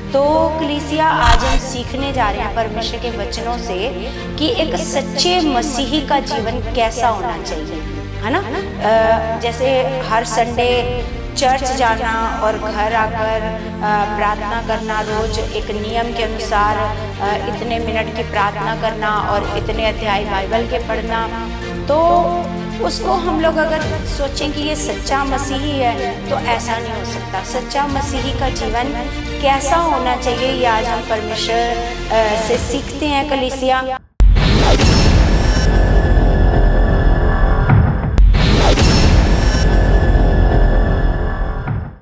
तो कलीसिया आज हम सीखने जा रहे हैं परमेश्वर के वचनों से कि एक सच्चे मसीही का जीवन कैसा होना चाहिए, है ना। जैसे हर संडे चर्च जाना और घर आकर प्रार्थना करना, रोज एक नियम के अनुसार इतने मिनट की प्रार्थना करना और इतने अध्याय बाइबल के पढ़ना, तो उसको हम लोग अगर सोचें कि ये सच्चा मसीही है तो ऐसा नहीं हो सकता। सच्चा मसीही का जीवन कैसा होना चाहिए ये आज हम परमेश्वर से सीखते हैं कलीसिया।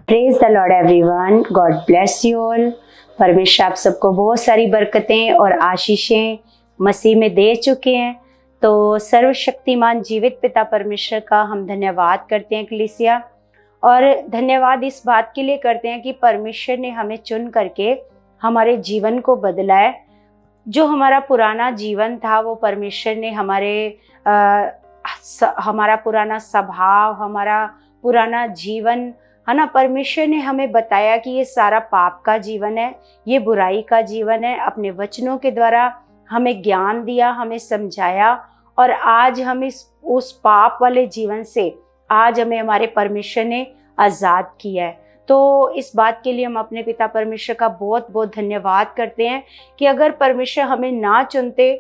Praise the Lord everyone, God bless you all. परमेश्वर आप सबको बहुत सारी बरकतें और आशीषें मसीह में दे चुके हैं। तो सर्वशक्तिमान जीवित पिता परमेश्वर का हम धन्यवाद करते हैं कलीसिया, और धन्यवाद इस बात के लिए करते हैं कि परमेश्वर ने हमें चुन करके हमारे जीवन को बदला है। जो हमारा पुराना जीवन था वो परमेश्वर ने हमारा पुराना स्वभाव, हमारा पुराना जीवन, है ना, परमेश्वर ने हमें बताया कि ये सारा पाप का जीवन है, ये बुराई का जीवन है। अपने वचनों के द्वारा हमें ज्ञान दिया, हमें समझाया, और आज हम उस पाप वाले जीवन से आज हमें हमारे परमेश्वर ने आज़ाद किया है। तो इस बात के लिए हम अपने पिता परमेश्वर का बहुत बहुत धन्यवाद करते हैं कि अगर परमेश्वर हमें ना चुनते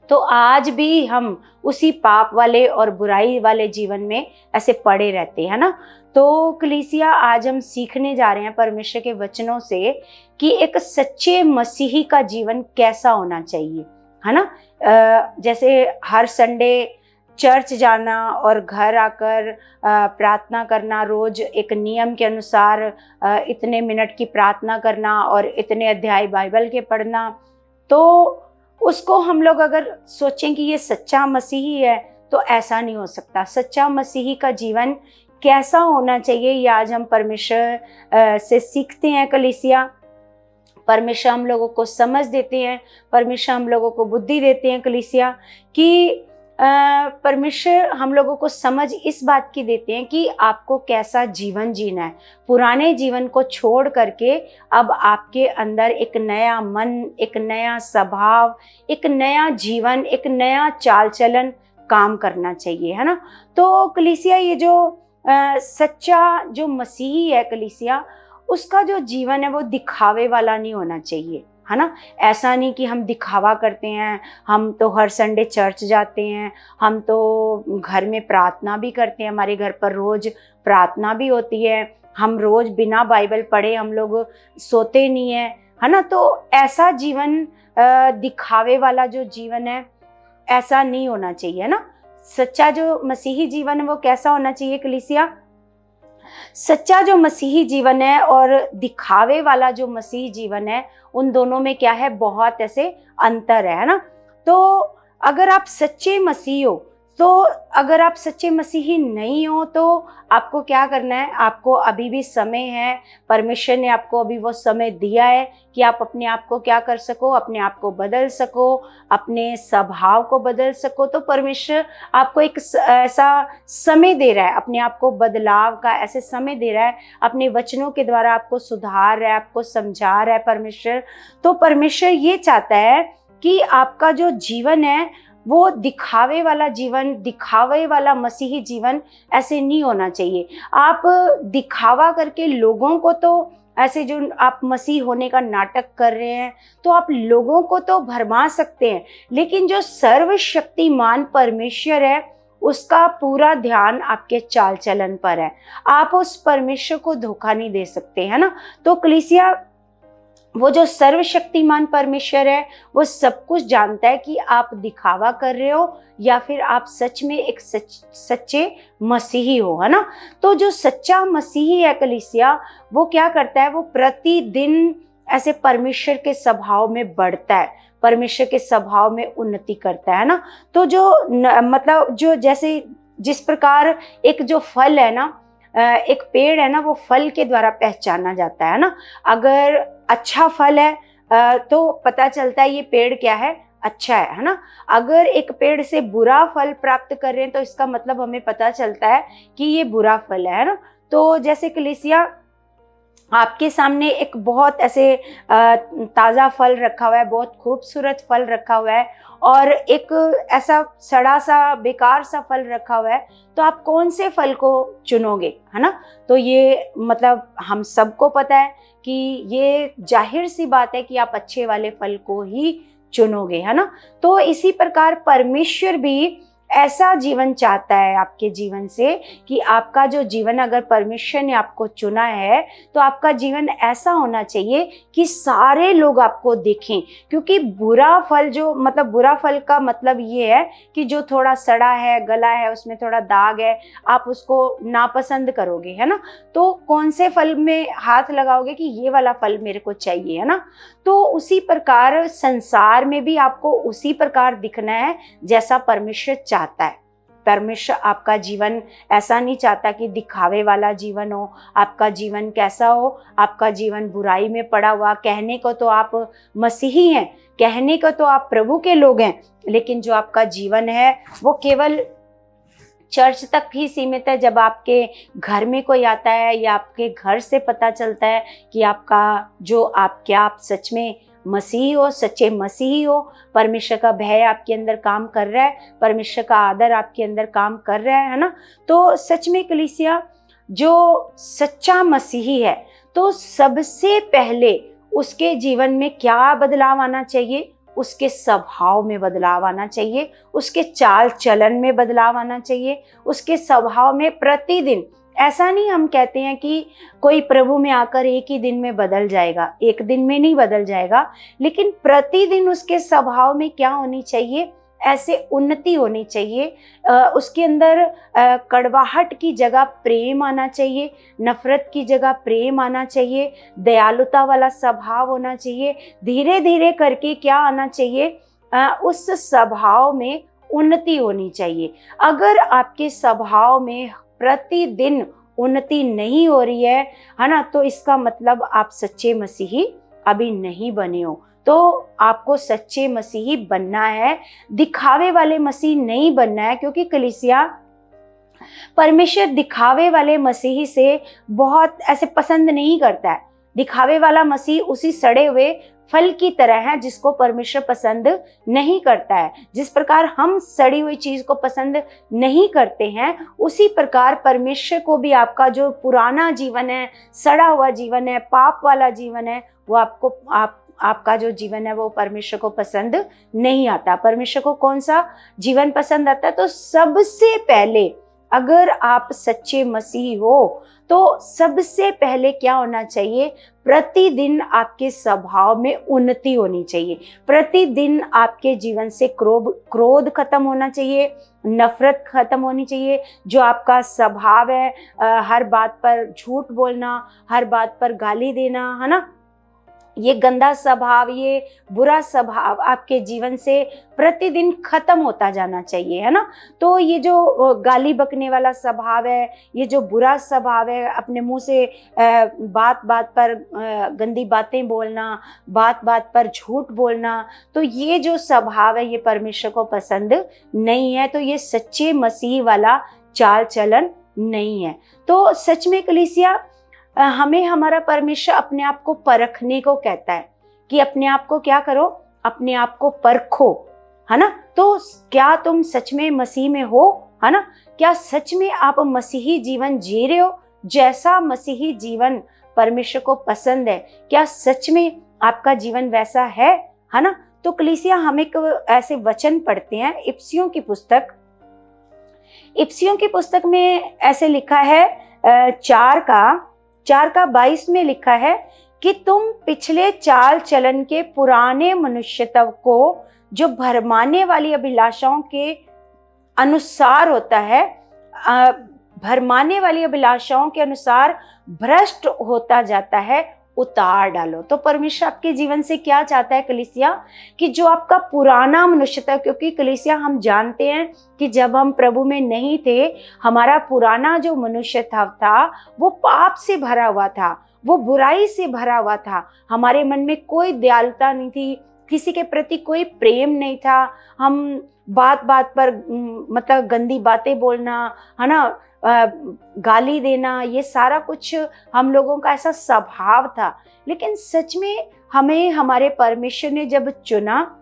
तो आज भी हम उसी पाप वाले और बुराई वाले जीवन में ऐसे पड़े रहते हैं ना। तो कलीसिया आज हम सीखने जा रहे हैं परमेश्वर के वचनों से कि एक सच्चे मसीही का जीवन कैसा होना चाहिए, है ना। जैसे हर संडे चर्च जाना और घर आकर प्रार्थना करना, रोज एक नियम के अनुसार इतने मिनट की प्रार्थना करना और इतने अध्याय बाइबल के पढ़ना, तो उसको हम लोग अगर सोचें कि ये सच्चा मसीही है तो ऐसा नहीं हो सकता। सच्चा मसीही का जीवन कैसा होना चाहिए ये आज हम परमेश्वर से सीखते हैं कलीसिया। परमेश्वर हम लोगों को समझ देते हैं, परमेश्वर हम लोगों को बुद्धि देते हैं कलीसिया, कि परमेश्वर हम लोगों को समझ इस बात की देते हैं कि आपको कैसा जीवन जीना है। पुराने जीवन को छोड़ करके अब आपके अंदर एक नया मन, एक नया स्वभाव, एक नया जीवन, एक नया चाल चलन काम करना चाहिए, है ना। तो कलीसिया ये जो सच्चा जो मसीही है कलीसिया, उसका जो जीवन है वो दिखावे वाला नहीं होना चाहिए, है ना। ऐसा नहीं कि हम दिखावा करते हैं, हम तो हर संडे चर्च जाते हैं, हम तो घर में प्रार्थना भी करते हैं, हमारे घर पर रोज प्रार्थना भी होती है, हम रोज बिना बाइबल पढ़े हम लोग सोते नहीं हैं, है ना। तो ऐसा जीवन दिखावे वाला जो जीवन है ऐसा नहीं होना चाहिए, है ना। सच्चा जो मसीही जीवन है वो कैसा होना चाहिए कलीसिया। सच्चा जो मसीही जीवन है और दिखावे वाला जो मसीही जीवन है, उन दोनों में क्या है, बहुत ऐसे अंतर है ना। तो अगर आप सच्चे मसीही हो, तो अगर आप सच्चे मसीही नहीं हो तो आपको क्या करना है, आपको अभी भी समय है। परमेश्वर ने आपको अभी वो समय दिया है कि आप अपने आप को क्या कर सको, अपने आप को बदल सको, अपने स्वभाव को बदल सको। तो परमेश्वर आपको एक ऐसा समय दे रहा है, अपने आप को बदलाव का ऐसे समय दे रहा है, अपने वचनों के द्वारा आपको सुधार रहा है, आपको समझा रहा है परमेश्वर। तो परमेश्वर ये चाहता है कि आपका जो जीवन है वो दिखावे वाला जीवन, दिखावे वाला मसीही जीवन ऐसे नहीं होना चाहिए। आप दिखावा करके लोगों को, तो ऐसे जो आप मसीह होने का नाटक कर रहे हैं तो आप लोगों को तो भरमा सकते हैं, लेकिन जो सर्वशक्तिमान परमेश्वर है उसका पूरा ध्यान आपके चाल चलन पर है। आप उस परमेश्वर को धोखा नहीं दे सकते, है ना। तो कलीसिया वो जो सर्वशक्तिमान परमेश्वर है वो सब कुछ जानता है कि आप दिखावा कर रहे हो या फिर आप सच में एक सच्चे मसीही हो, है ना। तो जो सच्चा मसीही है कलीसिया, वो क्या करता है, वो प्रतिदिन ऐसे परमेश्वर के स्वभाव में बढ़ता है, परमेश्वर के स्वभाव में उन्नति करता है ना। तो जो मतलब जो जैसे जिस प्रकार एक जो फल है ना, एक पेड़ है ना, वो फल के द्वारा पहचाना जाता है ना। अगर अच्छा फल है तो पता चलता है ये पेड़ क्या है, अच्छा है ना। अगर एक पेड़ से बुरा फल प्राप्त कर रहे हैं तो इसका मतलब हमें पता चलता है कि ये बुरा फल है ना। तो जैसे कलीसिया आपके सामने एक बहुत ऐसे ताज़ा फल रखा हुआ है, बहुत खूबसूरत फल रखा हुआ है, और एक ऐसा सड़ा सा बेकार सा फल रखा हुआ है, तो आप कौन से फल को चुनोगे, है ना। तो ये मतलब हम सबको पता है कि ये जाहिर सी बात है कि आप अच्छे वाले फल को ही चुनोगे, है ना। तो इसी प्रकार परमेश्वर भी ऐसा जीवन चाहता है आपके जीवन से कि आपका जो जीवन, अगर परमेश्वर ने आपको चुना है तो आपका जीवन ऐसा होना चाहिए कि सारे लोग आपको देखें। क्योंकि बुरा फल, जो मतलब बुरा फल का मतलब ये है कि जो थोड़ा सड़ा है, गला है, उसमें थोड़ा दाग है, आप उसको नापसंद करोगे, है ना। तो कौन से फल में हाथ लगाओगे कि ये वाला फल मेरे को चाहिए, है ना। तो उसी प्रकार संसार में भी आपको उसी प्रकार दिखना है जैसा परमेश्वर चाहता है। परमेश्वर आपका जीवन ऐसा नहीं चाहता कि दिखावे वाला जीवन हो। आपका जीवन कैसा हो? आपका जीवन बुराई में पड़ा हुआ, कहने को तो आप मसीही हैं, कहने को तो आप प्रभु के लोग हैं, लेकिन जो आपका जीवन है वो केवल चर्च तक ही सीमित है। जब आपके घर में कोई आता है या आपके घर से पता चलता है कि आप सच में मसीही हो, सच्चे मसीही हो, परमेश्वर का भय आपके अंदर काम कर रहा है, परमेश्वर का आदर आपके अंदर काम कर रहा है ना। तो सच में कलीसिया जो सच्चा मसीही है, तो सबसे पहले उसके जीवन में क्या बदलाव आना चाहिए? उसके स्वभाव में बदलाव आना चाहिए, उसके चाल चलन में बदलाव आना चाहिए, उसके स्वभाव में प्रतिदिन। ऐसा नहीं हम कहते हैं कि कोई प्रभु में आकर एक ही दिन में बदल जाएगा, एक दिन में नहीं बदल जाएगा, लेकिन प्रतिदिन उसके स्वभाव में क्या होनी चाहिए? ऐसे उन्नति होनी चाहिए। उसके अंदर कड़वाहट की जगह प्रेम आना चाहिए, नफरत की जगह प्रेम आना चाहिए, दयालुता वाला स्वभाव होना चाहिए। धीरे धीरे करके क्या आना चाहिए? उस स्वभाव में उन्नति होनी चाहिए। अगर आपके स्वभाव में प्रतिदिन उन्नति नहीं हो रही है ना, तो इसका मतलब आप सच्चे मसीही अभी नहीं बने हो। तो आपको सच्चे मसीही बनना है, दिखावे वाले मसीह नहीं बनना है। क्योंकि कलीसिया, परमेश्वर दिखावे वाले मसीही से बहुत ऐसे पसंद नहीं करता है। दिखावे वाला मसीह उसी सड़े हुए फल की तरह है जिसको परमेश्वर पसंद नहीं करता है। जिस प्रकार हम सड़ी हुई चीज को पसंद नहीं करते हैं, उसी प्रकार परमेश्वर को भी आपका जो पुराना जीवन है, सड़ा हुआ जीवन है, पाप वाला जीवन है, वो आपका जो जीवन है वो परमेश्वर को पसंद नहीं आता। परमेश्वर को कौन सा जीवन पसंद आता है? तो सबसे पहले, अगर आप सच्चे मसीह हो तो सबसे पहले क्या होना चाहिए? प्रतिदिन आपके स्वभाव में उन्नति होनी चाहिए। प्रतिदिन आपके जीवन से क्रोध खत्म होना चाहिए, नफरत खत्म होनी चाहिए। जो आपका स्वभाव है, हर बात पर झूठ बोलना, हर बात पर गाली देना, है ना, ये गंदा स्वभाव, ये बुरा स्वभाव आपके जीवन से प्रतिदिन खत्म होता जाना चाहिए, है ना। तो ये जो गाली बकने वाला स्वभाव है, ये जो बुरा स्वभाव है, अपने मुंह से बात बात पर गंदी बातें बोलना, बात बात पर झूठ बोलना, तो ये जो स्वभाव है ये परमेश्वर को पसंद नहीं है। तो ये सच्चे मसीह वाला चाल चलन नहीं है। तो सच में कलीसिया, हमें हमारा परमेश्वर अपने आप को परखने को कहता है कि अपने आप को क्या करो? अपने आप को परखो, है ना। तो क्या तुम सच में मसीह में हो, है ना? क्या सच में आप मसीही जीवन जी रहे हो जैसा मसीही जीवन परमेश्वर को पसंद है? क्या सच में आपका जीवन वैसा है ना? तो कलीसिया, हम एक ऐसे वचन पढ़ते हैं, इफिसियों की पुस्तक में ऐसे लिखा है, 4:22 में लिखा है कि तुम पिछले चाल चलन के पुराने मनुष्यत्व को, जो भरमाने वाली अभिलाषाओं के अनुसार होता है, भरमाने वाली अभिलाषाओं के अनुसार भ्रष्ट होता जाता है, उतार डालो। तो परमेश्वर आपके जीवन से क्या चाहता है कलीसिया? कि जो आपका पुराना मनुष्यत्व, क्योंकि कलीसिया हम जानते हैं कि जब हम प्रभु में नहीं थे, हमारा पुराना जो मनुष्यत्व था वो पाप से भरा हुआ था, वो बुराई से भरा हुआ था। हमारे मन में कोई दयालुता नहीं थी, किसी के प्रति कोई प्रेम नहीं था। हम बात बात पर मतलब गंदी बातें बोलना, है ना, गाली देना, ये सारा कुछ हम लोगों का ऐसा स्वभाव था। लेकिन सच में हमें हमारे परमेश्वर ने जब चुना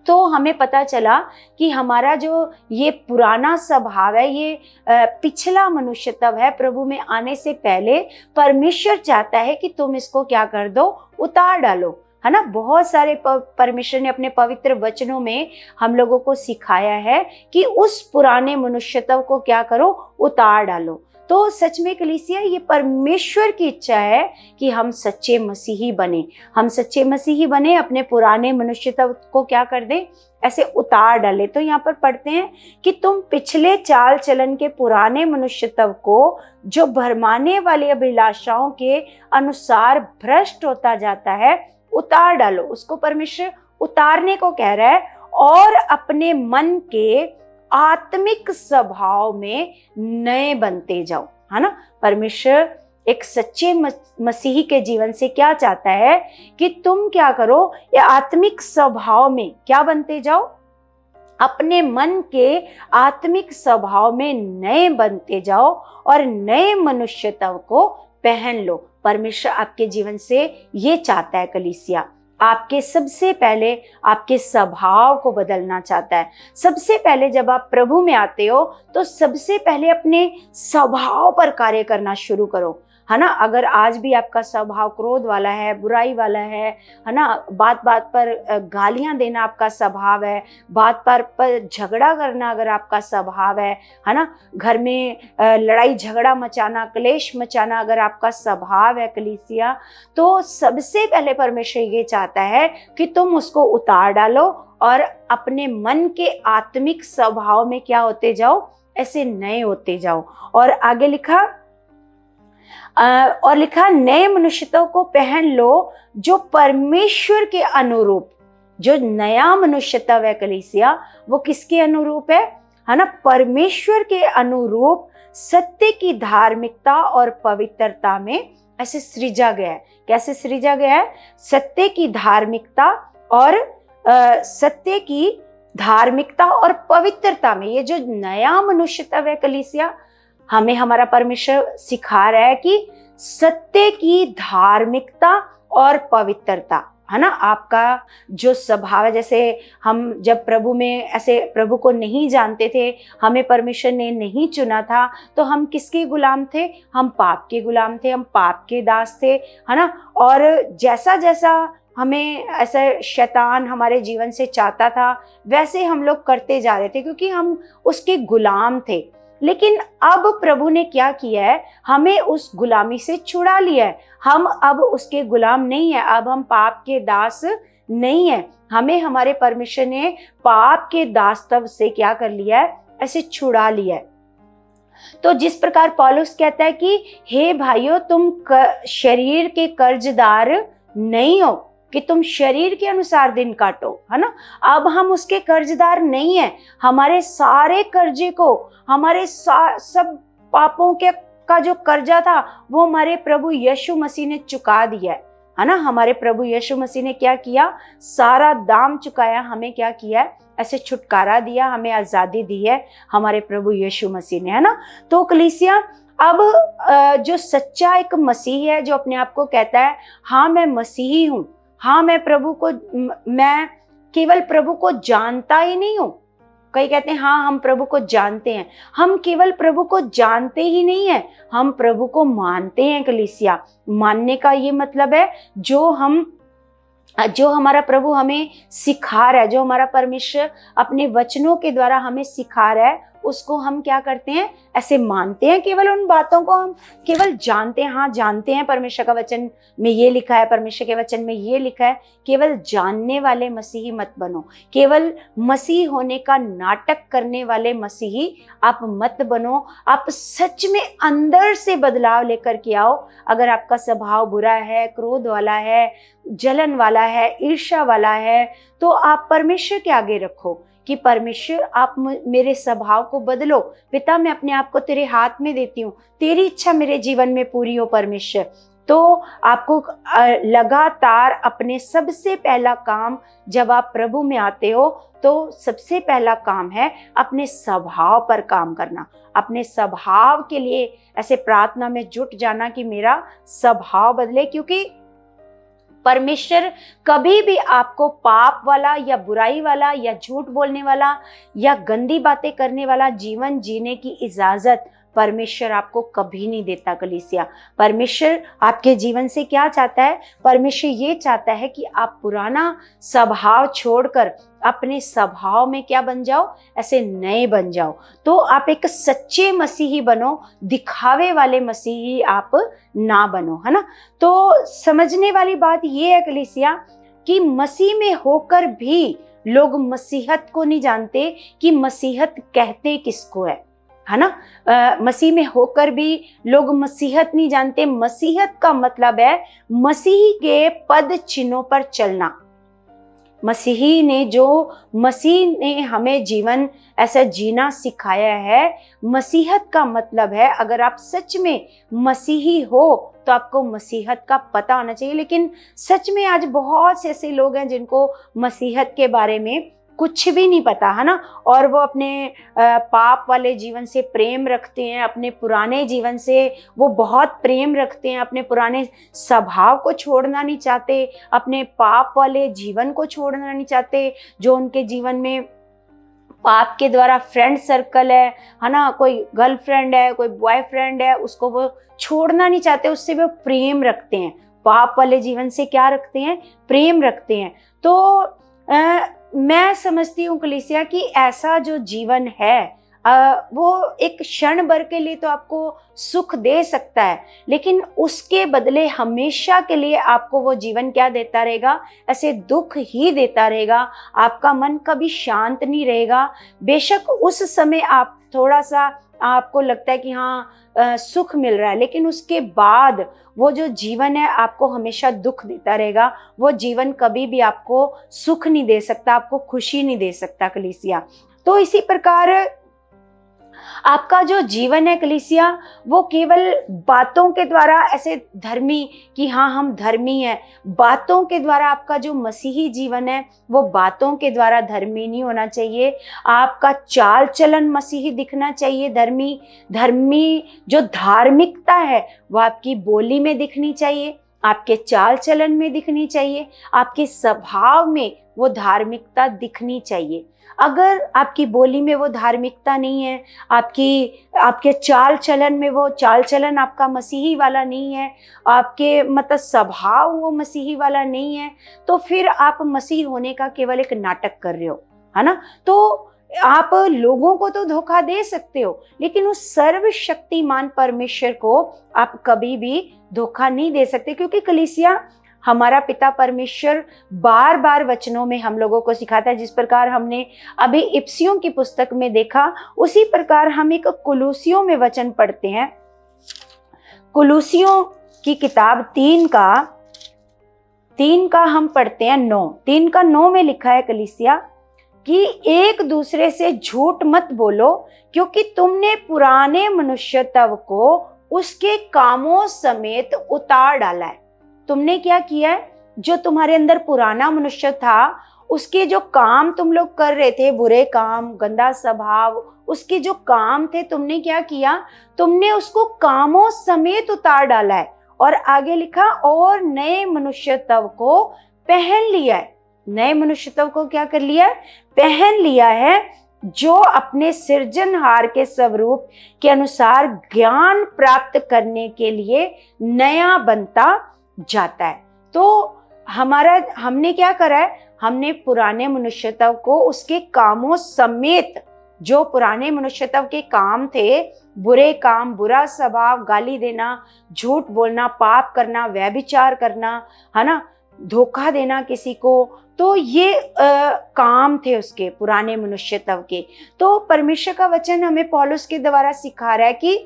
तो हमें पता चला कि हमारा जो ये पुराना स्वभाव है, ये पिछला मनुष्यत्व है, प्रभु में आने से पहले परमेश्वर चाहता है कि तुम इसको क्या कर दो, उतार डालो, है ना। बहुत सारे परमेश्वर ने अपने पवित्र वचनों में हम लोगों को सिखाया है कि उस पुराने मनुष्यत्व को क्या करो, उतार डालो। तो सच में कलीसिया, ये परमेश्वर की इच्छा है कि हम सच्चे मसीही बने, हम सच्चे मसीही बने, अपने पुराने मनुष्यत्व को क्या कर दें, ऐसे उतार डाले। तो यहाँ पर पढ़ते हैं कि तुम पिछले चाल चलन के पुराने मनुष्यत्व को, जो भरमाने वाली अभिलाषाओं के अनुसार भ्रष्ट होता जाता है, उतार डालो। उसको परमेश्वर उतारने को कह रहा है, और अपने मन के आत्मिक स्वभाव में नए बनते जाओ, है ना। परमेश्वर एक सच्चे मसीही के जीवन से क्या चाहता है कि तुम क्या करो, ये आत्मिक स्वभाव में क्या बनते जाओ, अपने मन के आत्मिक स्वभाव में नए बनते जाओ और नए मनुष्यत्व को पहन लो। परमेश्वर आपके जीवन से ये चाहता है कलीसिया, आपके सबसे पहले आपके स्वभाव को बदलना चाहता है। सबसे पहले जब आप प्रभु में आते हो तो सबसे पहले अपने स्वभाव पर कार्य करना शुरू करो, है ना। अगर आज भी आपका स्वभाव क्रोध वाला है, बुराई वाला है ना, बात बात पर गालियां देना आपका स्वभाव है, बात पर झगड़ा करना अगर आपका स्वभाव है ना, घर में लड़ाई झगड़ा मचाना, क्लेश मचाना अगर आपका स्वभाव है कलीसिया, तो सबसे पहले परमेश्वर ये चाहता है कि तुम उसको उतार डालो और अपने मन के आत्मिक स्वभाव में क्या होते जाओ, ऐसे नए होते जाओ। और आगे लिखा नए मनुष्यत्व को पहन लो, जो परमेश्वर के अनुरूप। जो नया मनुष्यत्व है कलीसिया, वो किसके अनुरूप है ना, परमेश्वर के अनुरूप सत्य की धार्मिकता और पवित्रता में ऐसे सृजा गया है। कैसे सृजा गया है, सत्य की धार्मिकता और सत्य की धार्मिकता और पवित्रता में। ये जो नया मनुष्यत्व है कलीसिया, हमें हमारा परमेश्वर सिखा रहा है कि सत्य की धार्मिकता और पवित्रता, है ना। आपका जो स्वभाव है, जैसे हम जब प्रभु में ऐसे प्रभु को नहीं जानते थे, हमें परमेश्वर ने नहीं चुना था, तो हम किसके गुलाम थे, हम पाप के गुलाम थे, हम पाप के दास थे, है ना। और जैसा जैसा हमें ऐसा शैतान हमारे जीवन से चाहता था, वैसे हम लोग करते जा रहे थे, क्योंकि हम उसके गुलाम थे। लेकिन अब प्रभु ने क्या किया है, हमें उस गुलामी से छुड़ा लिया है। हम अब उसके गुलाम नहीं है, अब हम पाप के दास नहीं है। हमें हमारे परमेश्वर ने पाप के दासत्व से क्या कर लिया है, ऐसे छुड़ा लिया है। तो जिस प्रकार पौलुस कहता है कि हे भाइयों, तुम शरीर के कर्जदार नहीं हो कि तुम शरीर के अनुसार दिन काटो, है ना। अब हम उसके कर्जदार नहीं है। हमारे सारे कर्जे को, हमारे सब पापों के का जो कर्जा था, वो हमारे प्रभु यीशु मसीह ने चुका दिया है ना। हमारे प्रभु यीशु मसीह ने क्या किया, सारा दाम चुकाया, हमें क्या किया, ऐसे छुटकारा दिया, हमें आजादी दी है हमारे प्रभु यीशु मसीह ने, है ना। तो कलीसिया, अब जो सच्चा एक मसीह है, जो अपने आप को कहता है हाँ मैं मसीही हूँ, हाँ मैं मैं केवल प्रभु को जानता ही नहीं हूँ। कई कहते हैं हाँ हम प्रभु को जानते हैं, हम केवल प्रभु को जानते ही नहीं है, हम प्रभु को मानते हैं कलीसिया। मानने का ये मतलब है जो हमारा प्रभु हमें सिखा रहा है, जो हमारा परमेश्वर अपने वचनों के द्वारा हमें सिखा रहा है, उसको हम क्या करते हैं, ऐसे मानते हैं। केवल उन बातों को हम केवल जानते हैं, हाँ जानते हैं परमेश्वर का वचन में ये लिखा है, परमेश्वर के वचन में ये लिखा है। केवल जानने वाले मसीही मत बनो, केवल मसीह होने का नाटक करने वाले मसीही आप मत बनो। आप सच में अंदर से बदलाव लेकर के आओ। अगर आपका स्वभाव बुरा है, क्रोध वाला है, जलन वाला है, ईर्ष्या वाला है, तो आप परमेश्वर के आगे रखो कि परमेश्वर आप मेरे स्वभाव को बदलो। पिता मैं अपने आप को तेरे हाथ में देती हूँ, तेरी इच्छा मेरे जीवन में पूरी हो परमेश्वर। तो आपको लगातार अपने सबसे पहला काम, जब आप प्रभु में आते हो तो सबसे पहला काम है अपने स्वभाव पर काम करना, अपने स्वभाव के लिए ऐसे प्रार्थना में जुट जाना कि मेरा स्वभाव बदले। क्योंकि परमेश्वर कभी भी आपको पाप वाला या बुराई वाला या झूठ बोलने वाला या गंदी बातें करने वाला जीवन जीने की इजाजत परमेश्वर आपको कभी नहीं देता। कलीसिया, परमेश्वर आपके जीवन से क्या चाहता है? परमेश्वर ये चाहता है कि आप पुराना स्वभाव छोड़कर अपने स्वभाव में क्या बन जाओ? ऐसे नए बन जाओ। तो आप एक सच्चे मसीही बनो, दिखावे वाले मसीही आप ना बनो, है ना। तो समझने वाली बात ये है कलीसिया कि मसीह में होकर भी लोग मसीहत को नहीं जानते कि मसीहत कहते किसको है ना। मसीह में होकर भी लोग मसीहत नहीं जानते। मसीहत का मतलब है मसीह के पद चिन्हों पर चलना। मसीह ने हमें जीवन ऐसा जीना सिखाया है। मसीहत का मतलब है अगर आप सच में मसीही हो तो आपको मसीहत का पता होना चाहिए। लेकिन सच में आज बहुत से ऐसे लोग हैं जिनको मसीहत के बारे में कुछ भी नहीं पता, है ना। और वो अपने पाप वाले जीवन से प्रेम रखते हैं, अपने पुराने जीवन से वो बहुत प्रेम रखते हैं, अपने पुराने स्वभाव को छोड़ना नहीं चाहते, अपने पाप वाले जीवन को छोड़ना नहीं चाहते, जो उनके जीवन में पाप के द्वारा फ्रेंड सर्कल है ना, कोई गर्लफ्रेंड है, कोई बॉयफ्रेंड है, उसको वो छोड़ना नहीं चाहते, उससे वो प्रेम रखते हैं। पाप वाले जीवन से क्या रखते हैं? प्रेम रखते हैं। तो मैं समझती हूँ कलीसिया कि ऐसा जो जीवन है वो एक क्षण भर के लिए तो आपको सुख दे सकता है, लेकिन उसके बदले हमेशा के लिए आपको वो जीवन क्या देता रहेगा? ऐसे दुख ही देता रहेगा। आपका मन कभी शांत नहीं रहेगा। बेशक उस समय आप थोड़ा सा आपको लगता है कि हाँ सुख मिल रहा है, लेकिन उसके बाद वो जो जीवन है आपको हमेशा दुख देता रहेगा। वो जीवन कभी भी आपको सुख नहीं दे सकता, आपको खुशी नहीं दे सकता कलीसिया। तो इसी प्रकार आपका जो जीवन है कलीसिया, वो केवल बातों के द्वारा ऐसे धर्मी कि हाँ हम धर्मी हैं, बातों के द्वारा आपका जो मसीही जीवन है वो बातों के द्वारा धर्मी नहीं होना चाहिए। आपका चाल चलन मसीही दिखना चाहिए। धर्मी जो धार्मिकता है वो आपकी बोली में दिखनी चाहिए, आपके चाल चलन में दिखनी चाहिए, आपके स्वभाव में वो धार्मिकता दिखनी चाहिए। अगर आपकी बोली में वो धार्मिकता नहीं है, आपके चाल चलन में वो चाल चलन आपका मसीही वाला नहीं है, आपके मतलब स्वभाव वो मसीही वाला नहीं है, तो फिर आप मसीह होने का केवल एक नाटक कर रहे हो, है ना। तो आप लोगों को तो धोखा दे सकते हो, लेकिन उस सर्वशक्तिमान परमेश्वर को आप कभी भी धोखा नहीं दे सकते। क्योंकि कलीसिया, हमारा पिता परमेश्वर बार बार वचनों में हम लोगों को सिखाता है। जिस प्रकार हमने अभी इफ्सियों की पुस्तक में देखा, उसी प्रकार हम एक कुलूसियों में वचन पढ़ते हैं। कुलूसियों की किताब 3 का हम पढ़ते हैं 9। 3 का 9 में लिखा है कलीसिया कि एक दूसरे से झूठ मत बोलो, क्योंकि तुमने पुराने मनुष्यत्व को उसके कामों समेत उतार डाला है। तुमने क्या किया है? जो तुम्हारे अंदर पुराना मनुष्य था, उसके जो काम तुम लोग कर रहे थे, बुरे काम, गंदा स्वभाव, उसके जो काम थे, तुमने क्या किया? तुमने उसको कामों समेत उतार डाला है। और आगे लिखा, और नए मनुष्यत्व को पहन लिया है। नए मनुष्यत्व को क्या कर लिया है? पहन लिया है, जो अपने सृजनहार के स्वरूप के अनुसार ज्ञान प्राप्त करने के लिए नया बनता जाता है। तो हमने क्या करा है? हमने पुराने मनुष्यत्व को उसके कामों समेत, जो पुराने मनुष्यत्व के काम थे, बुरे काम, बुरा स्वभाव, गाली देना, झूठ बोलना, पाप करना, व्यभिचार करना, है ना, धोखा देना किसी को, तो ये काम थे उसके पुराने मनुष्यत्व के। तो परमेश्वर का वचन हमें पौलुस के द्वारा सिखा रहा है कि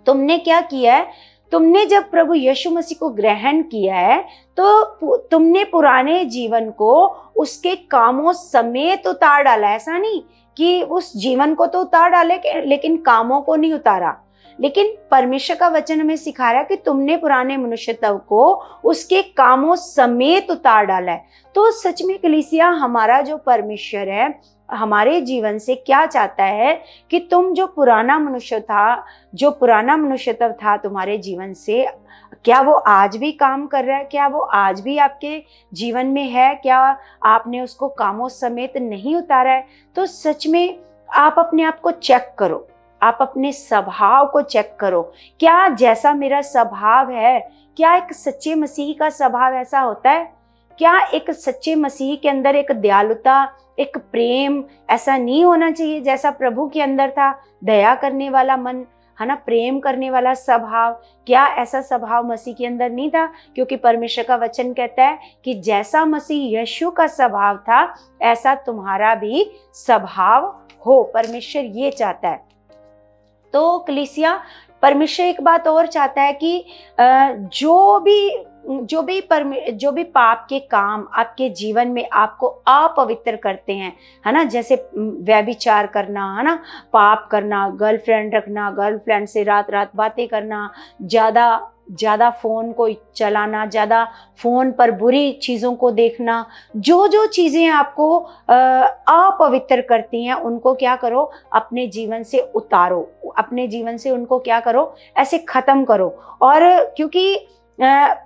तुमने क्या किया है? तुमने जब प्रभु यीशु मसीह को ग्रहण किया है तो तुमने पुराने जीवन को उसके कामों समेत उतार डाला। ऐसा नहीं कि उस जीवन को तो उतार डाले लेकिन कामों को नहीं उतारा, लेकिन परमेश्वर का वचन हमें सिखा रहा है कि तुमने पुराने मनुष्यत्व को उसके कामों समेत उतार डाला है। तो सच में कलीसिया, हमारा जो परमेश्वर है हमारे जीवन से क्या चाहता है कि तुम जो पुराना मनुष्यत्व था तुम्हारे जीवन से, क्या वो आज भी काम कर रहा है? क्या वो आज भी आपके जीवन में है? क्या आपने उसको कामों समेत नहीं उतारा है? तो सच में आप अपने आप को चेक करो, आप अपने स्वभाव को चेक करो। क्या जैसा मेरा स्वभाव है, क्या एक सच्चे मसीही का स्वभाव ऐसा होता है? क्या एक सच्चे मसीही के अंदर एक दयालुता, एक प्रेम ऐसा नहीं होना चाहिए जैसा प्रभु के अंदर था? दया करने वाला मन, है ना, प्रेम करने वाला स्वभाव, क्या ऐसा स्वभाव मसीह के अंदर नहीं था? क्योंकि परमेश्वर का वचन कहता है कि जैसा मसीह यीशु का स्वभाव था ऐसा तुम्हारा भी स्वभाव हो। परमेश्वर ये चाहता है। तो कलीसिया, परमेश्वर एक बात और चाहता है कि जो भी पाप के काम आपके जीवन में आपको अपवित्र करते हैं, है ना, जैसे व्यभिचार करना, है ना, पाप करना, गर्लफ्रेंड रखना, गर्लफ्रेंड से रात रात बातें करना, ज़्यादा फ़ोन को चलाना, ज़्यादा फ़ोन पर बुरी चीज़ों को देखना, जो चीज़ें आपको अपवित्र करती हैं उनको क्या करो, अपने जीवन से उतारो, अपने जीवन से उनको क्या करो, ऐसे ख़त्म करो। और क्योंकि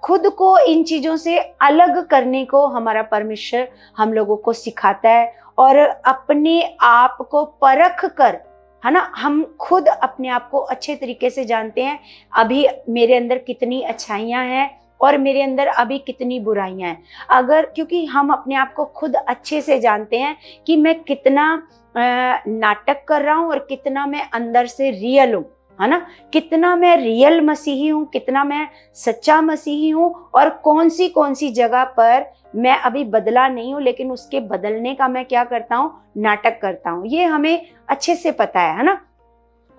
खुद को इन चीज़ों से अलग करने को हमारा परमेश्वर हम लोगों को सिखाता है, और अपने आप को परख कर, है ना, हम खुद अपने आप को अच्छे तरीके से जानते हैं, अभी मेरे अंदर कितनी अच्छाइयाँ हैं और मेरे अंदर अभी कितनी बुराइयाँ हैं। अगर क्योंकि हम अपने आप को खुद अच्छे से जानते हैं कि मैं कितना नाटक कर रहा हूँ और कितना मैं अंदर से रियल हूँ, है ना, कितना मैं रियल मसीही हूँ, कितना मैं सच्चा मसीही हूँ, और कौन सी जगह पर मैं अभी बदला नहीं हूँ लेकिन उसके बदलने का मैं क्या करता हूँ, नाटक करता हूँ। ये हमें अच्छे से पता है ना।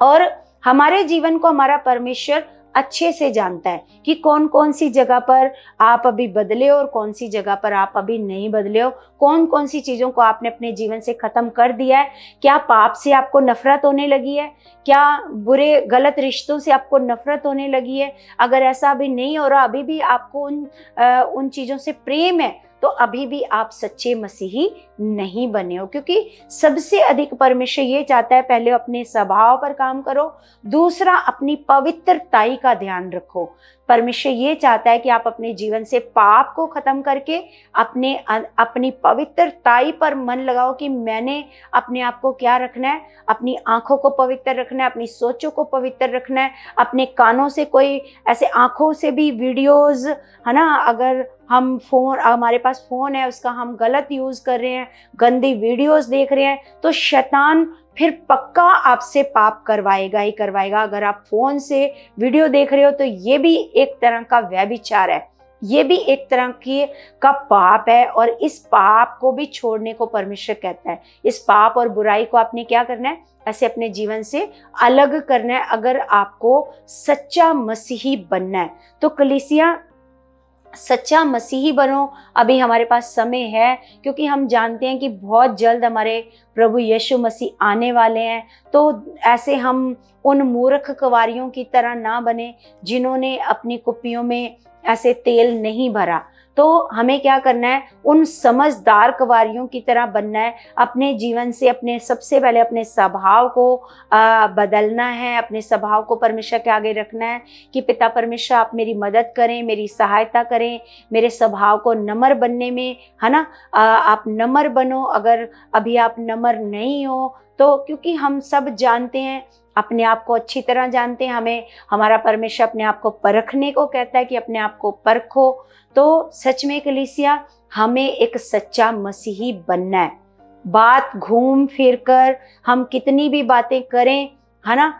और हमारे जीवन को हमारा परमेश्वर अच्छे से जानता है कि कौन सी जगह पर आप अभी बदले हो और कौन सी जगह पर आप अभी नहीं बदले हो, कौन सी चीज़ों को आपने अपने जीवन से ख़त्म कर दिया है। क्या पाप से आपको नफरत होने लगी है? क्या बुरे गलत रिश्तों से आपको नफरत होने लगी है? अगर ऐसा अभी नहीं हो रहा, अभी भी आपको उन चीज़ों से प्रेम है, तो अभी भी आप सच्चे मसीही नहीं बने हो। क्योंकि सबसे अधिक परमेश्वर ये चाहता है, पहले अपने स्वभाव पर काम करो, दूसरा अपनी पवित्रताई का ध्यान रखो। परमेश्वर ये चाहता है कि आप अपने जीवन से पाप को खत्म करके अपनी पवित्रताई पर मन लगाओ कि मैंने अपने आप को क्या रखना है, अपनी आंखों को पवित्र रखना है, अपनी सोचों को पवित्र रखना है, अपने कानों से कोई ऐसे आंखों से भी वीडियोस, है ना, अगर हमारे पास फ़ोन है उसका हम गलत यूज़ कर रहे हैं, गंदी वीडियोस देख रहे हैं, तो शैतान फिर पक्का आपसे पाप करवाएगा ही करवाएगा। अगर आप फ़ोन से वीडियो देख रहे हो तो ये भी एक तरह का व्यभिचार है, ये भी एक तरह का पाप है, और इस पाप को भी छोड़ने को परमेश्वर कहता है। इस पाप और बुराई को आपने क्या करना है, ऐसे अपने जीवन से अलग करना है अगर आपको सच्चा मसीही बनना है। तो कलीसिया, सच्चा मसीही बनो। अभी हमारे पास समय है, क्योंकि हम जानते हैं कि बहुत जल्द हमारे प्रभु यीशु मसीह आने वाले हैं। तो ऐसे हम उन मूर्ख कुंवारियों की तरह ना बने जिन्होंने अपनी कुप्पियों में ऐसे तेल नहीं भरा। तो हमें क्या करना है, उन समझदार कुंवारियों की तरह बनना है। अपने जीवन से सबसे पहले अपने स्वभाव को बदलना है, अपने स्वभाव को परमेश्वर के आगे रखना है कि पिता परमेश्वर आप मेरी मदद करें, मेरी सहायता करें, मेरे स्वभाव को नम्र बनने में, है ना, आप नम्र बनो। अगर अभी आप नम्र नहीं हो तो, क्योंकि हम सब जानते हैं, अपने आप को अच्छी तरह जानते हैं, हमारा परमेश्वर अपने आप को परखने को कहता है कि अपने आप को परखो। तो सच में कलीसिया, हमें एक सच्चा मसीही बनना है। बात घूम फिर कर हम कितनी भी बातें करें, है ना,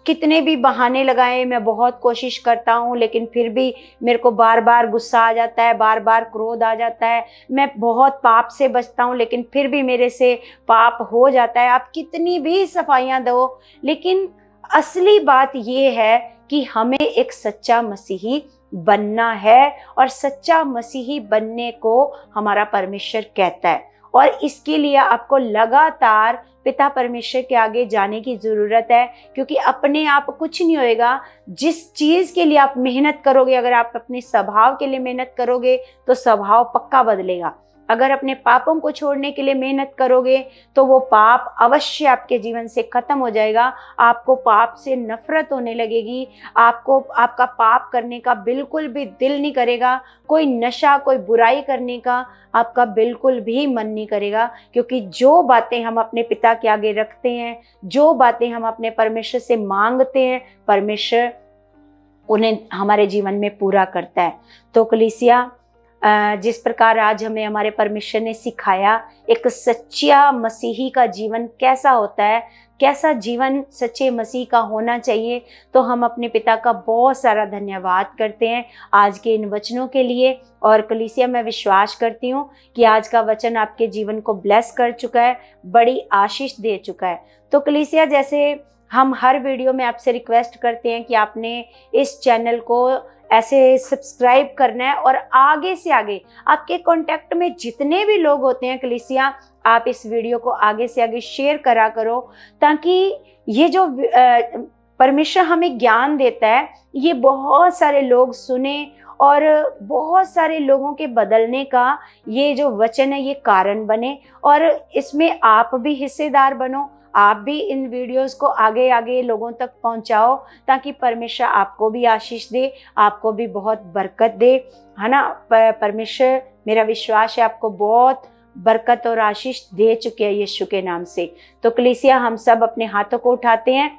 कितने भी बहाने लगाएं, मैं बहुत कोशिश करता हूँ लेकिन फिर भी मेरे को बार बार गुस्सा आ जाता है, बार बार क्रोध आ जाता है, मैं बहुत पाप से बचता हूँ लेकिन फिर भी मेरे से पाप हो जाता है। आप कितनी भी सफाइयाँ दो, लेकिन असली बात ये है कि हमें एक सच्चा मसीही बनना है, और सच्चा मसीही बनने को हमारा परमेश्वर कहता है। और इसके लिए आपको लगातार पिता परमेश्वर के आगे जाने की ज़रूरत है, क्योंकि अपने आप कुछ नहीं होएगा। जिस चीज़ के लिए आप मेहनत करोगे, अगर आप अपने स्वभाव के लिए मेहनत करोगे तो स्वभाव पक्का बदलेगा। अगर अपने पापों को छोड़ने के लिए मेहनत करोगे तो वो पाप अवश्य आपके जीवन से खत्म हो जाएगा। आपको पाप से नफरत होने लगेगी, आपको आपका पाप करने का बिल्कुल भी दिल नहीं करेगा, कोई नशा कोई बुराई करने का आपका बिल्कुल भी मन नहीं करेगा, क्योंकि जो बातें हम अपने पिता के आगे रखते हैं, जो बातें हम अपने परमेश्वर से मांगते हैं, परमेश्वर उन्हें हमारे जीवन में पूरा करता है। तो कलीसिया, जिस प्रकार आज हमें हमारे परमेश्वर ने सिखाया एक सच्चा मसीही का जीवन कैसा होता है, कैसा जीवन सच्चे मसीह का होना चाहिए, तो हम अपने पिता का बहुत सारा धन्यवाद करते हैं आज के इन वचनों के लिए। और कलीसिया, मैं विश्वास करती हूँ कि आज का वचन आपके जीवन को ब्लेस कर चुका है, बड़ी आशीष दे चुका है। तो कलीसिया, जैसे हम हर वीडियो में आपसे रिक्वेस्ट करते हैं कि आपने इस चैनल को ऐसे सब्सक्राइब करना है, और आगे से आगे आपके कांटेक्ट में जितने भी लोग होते हैं कलीसिया, आप इस वीडियो को आगे से आगे शेयर करा करो, ताकि ये जो परमेश्वर हमें ज्ञान देता है ये बहुत सारे लोग सुने और बहुत सारे लोगों के बदलने का ये जो वचन है ये कारण बने, और इसमें आप भी हिस्सेदार बनो। आप भी इन वीडियोस को आगे आगे लोगों तक पहुंचाओ, ताकि परमेश्वर आपको भी आशीष दे, आपको भी बहुत बरकत दे, है ना। परमेश्वर, मेरा विश्वास है, आपको बहुत बरकत और आशीष दे चुके हैं यीशु के नाम से। तो कलीसिया, हम सब अपने हाथों को उठाते हैं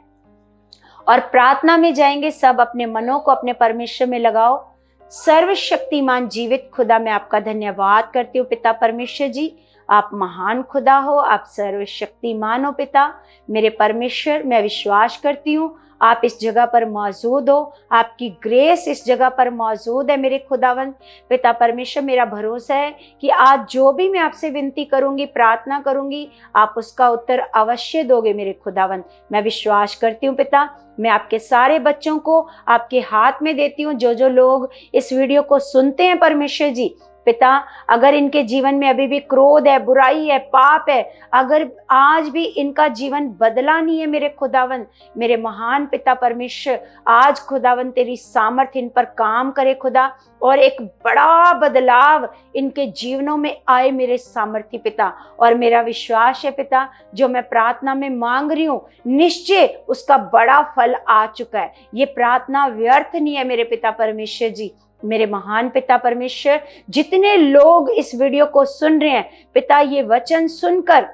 और प्रार्थना में जाएंगे। सब अपने मनों को अपने परमेश्वर में लगाओ। सर्वशक्तिमान जीवित खुदा, मैं आपका धन्यवाद करती हूँ पिता परमेश्वर जी। आप महान खुदा हो, आप सर्वशक्तिमान हो पिता मेरे परमेश्वर। मैं विश्वास करती हूँ आप इस जगह पर मौजूद हो, आपकी ग्रेस इस जगह पर मौजूद है मेरे खुदावन पिता परमेश्वर। मेरा भरोसा है कि आज जो भी मैं आपसे विनती करूंगी, प्रार्थना करूंगी, आप उसका उत्तर अवश्य दोगे मेरे खुदावन। मैं विश्वास करती हूँ पिता। मैं आपके सारे बच्चों को आपके हाथ में देती हूँ, जो जो लोग इस वीडियो को सुनते हैं परमेश्वर जी पिता, अगर इनके जीवन में अभी भी क्रोध है, बुराई है, पाप है, अगर आज भी इनका जीवन बदला नहीं है मेरे खुदावन, मेरे महान पिता परमेश्वर, आज खुदावन तेरी सामर्थ्य इन पर काम करे खुदा, और एक बड़ा बदलाव इनके जीवनों में आए मेरे सामर्थ्य पिता। और मेरा विश्वास है पिता, जो मैं प्रार्थना में मांग रही हूँ, निश्चय उसका बड़ा फल आ चुका है। ये प्रार्थना व्यर्थ नहीं है मेरे पिता परमेश्वर जी, मेरे महान पिता परमेश्वर। जितने लोग इस वीडियो को सुन रहे हैं पिता, ये वचन सुनकर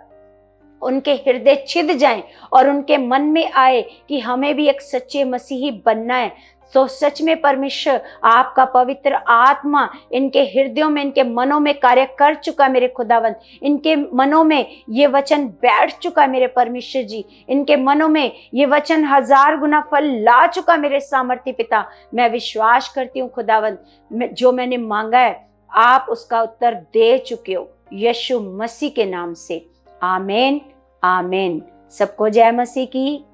उनके हृदय छिद जाएं और उनके मन में आए कि हमें भी एक सच्चे मसीही बनना है। तो सच में परमेश्वर, आपका पवित्र आत्मा इनके हृदयों में, इनके मनों में कार्य कर चुका है मेरे खुदावन। इनके मनों में ये वचन बैठ चुका है मेरे परमेश्वर जी। इनके मनों में ये वचन 1000 गुना फल ला चुका मेरे सामर्थ्य पिता। मैं विश्वास करती हूँ खुदावन, जो मैंने मांगा है आप उसका उत्तर दे चुके हो यीशु मसीह के नाम से। आमीन आमीन। सबको जय मसीह की।